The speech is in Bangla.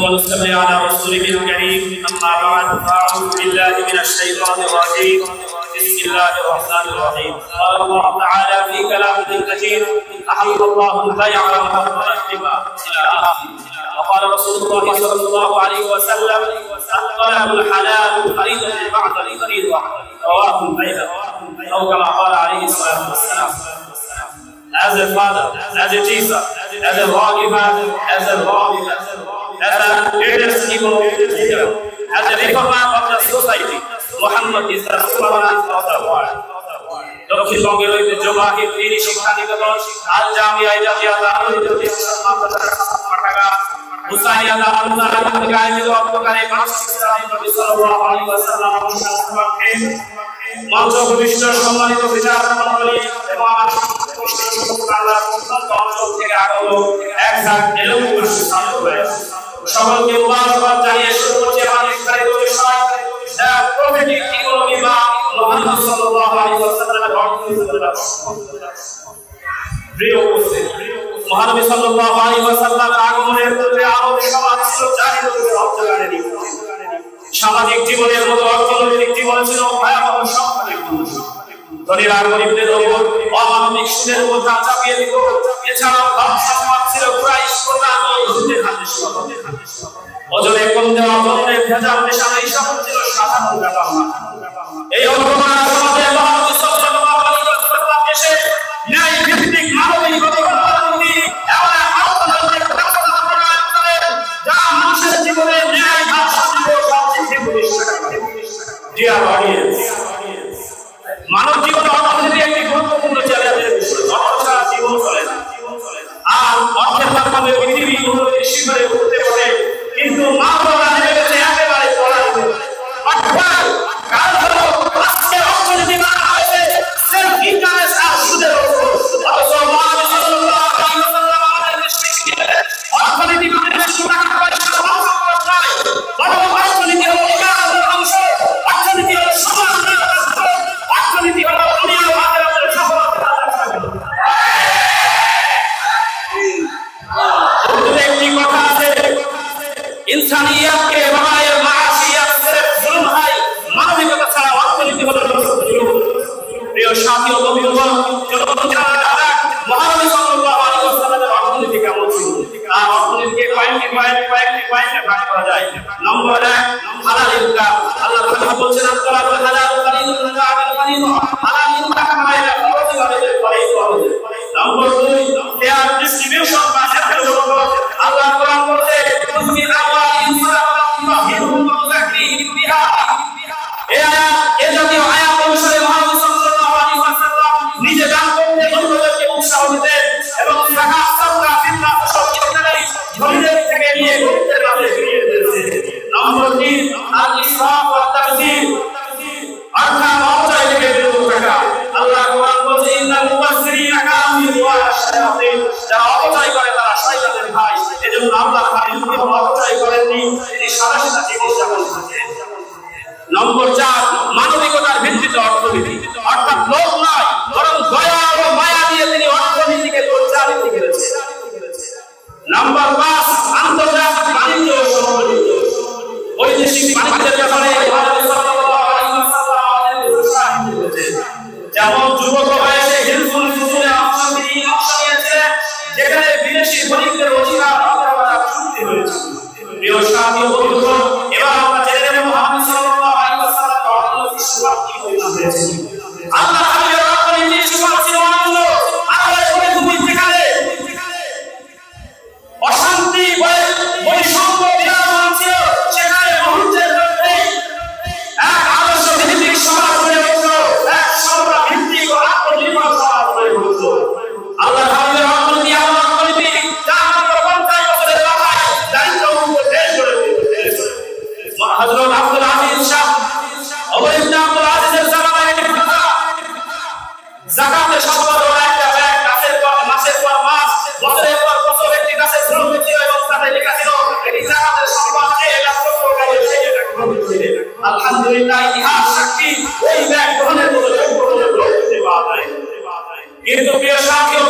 ونصلي على رسوله الكريم أما بعد فأعوذ بالله من الشيطان الرجيم بسم الله الرحمن الرحيم قال الله تعالى في كلامه الكثير أحل الله البيع وحرم الربا إلى آخره وقال رسول الله صلى الله عليه وسلم الطلب الحلال فريضة بعد الفريضة رواه البيهقي أو كما قال عليه الصلاة والسلام. As a father, as a teacher, as a lawgiver, as a lawgiver, as a greatest evil leader, as a reformer of the society, Muhammad is the superman of the world. দক্ষিণবঙ্গের ঐতিহ্যবাহী দিনী শিক্ষা নিকেতন আল জামিয়া ইজাজিয়া দারুল পাঠাগা হুসাইয়া দারুল থেকে আয়োজিত অধ্যকারে নবী সাল্লাল্লাহু আলাইহি ওয়াসাল্লাম অনুষ্ঠানকে মঞ্চ উপবিষ্ট সম্মানিত বিচারক মণ্ডলী এবং আল্লাহর অত্যন্ত অঞ্চল থেকে আগত একসাথে এলোমেলো সাধু হয়েছে সকলকে মুবারকবাদ জানিয়ে শুরু করছি আমাদের বিস্তারিত বিষয় প্রফেটিক ইকোনমি বা মুহাম্মদ সাল্লাল্লাহু আলাইহি ওয়াসাল্লামের অর্থনীতির প্রিয় উপস্থিতি মহানবী সাল্লাল্লাহু আলাইহি ওয়াসাল্লামের আগমনের পূর্বে আরব সমাজ ছিল জাহিল যুগের অন্ধকারে সামাজিক জীবনের মতো অর্থনৈতিক জীবন ছিল ভয়াবহ সংকটের ধনীরা গরিবদের উপর অমানবিক সুদের বোঝা চাপিয়ে দিত। এছাড়াও ব্যবসা সমাজ ছিল কুরাইশ প্রধান ও ইহুদিদের হাতে ছিল। ওজনে কম দেওয়া বন্ধের ভেজাল মেশানো এই সব ছিল সাধারণ ব্যাপার না। এই অবমাননা সমাজে মহানবী সাল্লাল্লাহু আলাইহি ওয়াসাল্লাম এসে ন্যায় ভিত্তিক মানবিক অধিকারী এমন এক অর্থনৈতিক ব্যবস্থা প্রণয়ন করেন যা মানুষের জীবনে ন্যায় ভারসাম্য শান্তি প্রতিষ্ঠা করে। ডিয়ার অডিয়েন্স, মানব জীবনে অর্থনীতি একটি গুরুত্বপূর্ণ চ্যালেঞ্জের বিষয়। অর্থ ছাড়া জীবন চলে না। আর অর্থের মাধ্যমে পৃথিবী উন্নতির শিখরে উঠতে পারে, কিন্তু মানবরা নেমে গেছে একেবারে পড়ার উপরে। অর্থাৎ কাল হলো আজকে অর্থনীতি বানা হয়েছে সেলফ ইন্টারেস্ট আর সুদের উপর। অথচ মহানবী সাল্লাল্লাহু আলাইহি ওয়াসাল্লাম আমাদের শিখিয়েছেন অর্থনীতি মানে শুধু টাকা পয়সা ধ্বংস করা নয়, বরং অর্থনীতি হলো ইবাদতের অংশ, অর্থনীতি হলো সমাজের অংশ, অর্থনীতি হলো দুনিয়া ও আখিরাতের সফলতা। একটি কথা আছে, ইনসানিয়াত কে বানায়ে মাশিয়াত সিরফ জুলুম হয়, মানবিকতা ছাড়া অর্থনীতি হলো জুলুম। প্রিয় সাথী ও বন্ধুগণ, মহানবী সাল্লাল্লাহু আলাইহি ওয়াসাল্লামের অর্থনীতি কেমন ছিল? আর অর্থনীতিকে কয়েকটি ভাগ করা যায়। নম্বর 1, হালাল ইনকাম। আল্লাহ তাআলা বলেছেন আল্লাহু হালাল ফারিদুন কাআবাল ফারিদা, হালাল ইনকাম কামাইরা প্রতিভাবে ফরজ হবে। নম্বর 2, ফেয়ার ডিস্ট্রিবিউশন বা সেটেলমেন্ট। আল্লাহ কোরআন বলছে তুসমি আমওয়ালিহিম সাদাকাতান তাহিরুহুম ওয়া তুযাক্কিহিম বিহা। এই জাতীয় আয়াত অনুসারে মহানবী সাল্লাল্লাহু আলাইহি ওয়াসাল্লাম নিজে দান করতে অন্যদেরকে উৎসাহ দিতেন এবং যাকাত, সাদকা, ফিতরা সব ইত্যাদি ধনীদের থেকে নিয়ে গরিবদের কাছে ফিরিয়ে দিতেন। নম্বর 3, আল ইসরাফ ওয়া তাবযীর, অর্থাৎ অপচয় থেকে বিরত থাকা। আল্লাহ কোরআন বলছে ইন্নাল মুবাসসিরিনা কানু ইখওয়ানা শায়াতিন, যারা অপচয় করে তারা শয়তানের ভাই। এজন্য আল্লাহ তাআলা অপচয় করেননি, তিনি সাদাসিধা জীবন যাপন করেছেন। নম্বর 4, মানবিকতার ভিত্তিতে অর্থনীতি, অর্থাৎ লোভ নয় বরং দয়া ও মায়া দিয়ে তিনি অর্থনীতিকে পরিচালিত করেছেন। নম্বর 5, আন্তর্জাতিক বাণিজ্য ও সহযোগিতা। বৈদেশিক বাণিজ্যের ব্যাপারে মহানবী সাল্লাল্লাহু আলাইহি ওয়াসাল্লাম আমাদের উৎসাহ দিয়েছেন। যেমন যুবক বয়সে হিলফুল ফুজুলে অংশ নিয়েছিলেন, যেখানে বিদেশি বণিকদের অধিকার অগ্রাধিকার চুক্তি হয়েছে। প্রিয় সাথী ও বন্ধুগণ, এবার আমরা জেনে নেব মহানবী সাল্লাল্লাহু আলাইহি ওয়াসাল্লাম অর্থনীতির শুরুয়াত কি হয়েছিল। ইতিহাসের সম্পর্কে আলহামদুলিল্লাহ ইতিহাস সাক্ষী ওই ব্যাগ গ্রহণের মতো যোগ্য হতে পাওয়া যায়। কিন্তু প্রিয় সাথী ও